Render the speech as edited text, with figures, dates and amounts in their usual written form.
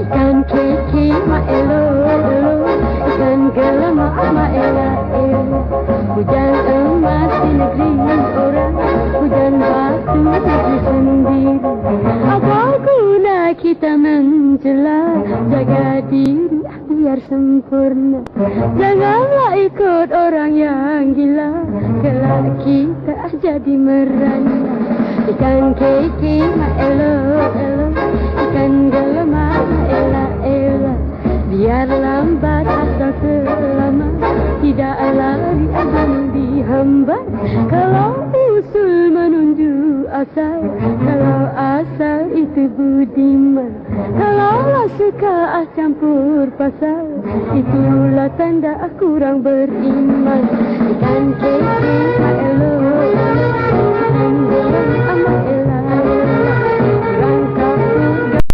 Ikan kiki ma elo elo, ikan gelama ma ela ela. Hujan emas di negeri orang, hujan batu negeri sendiri. Apa guna kita mencela, jaga diri biar sempurna. Janganlah ikut orang yang gila, kelak kita jadi merana. Ikan kiki ma elo elo, ikan gelama ma ela ela. Biar lambat asal selamat, tidak lari akan dihambat. Kalau usul menunjuk asal, kalau asal itu budiman. Kalaulah suka campur pasal, itulah tanda kurang beriman. Ikan kiki ma elo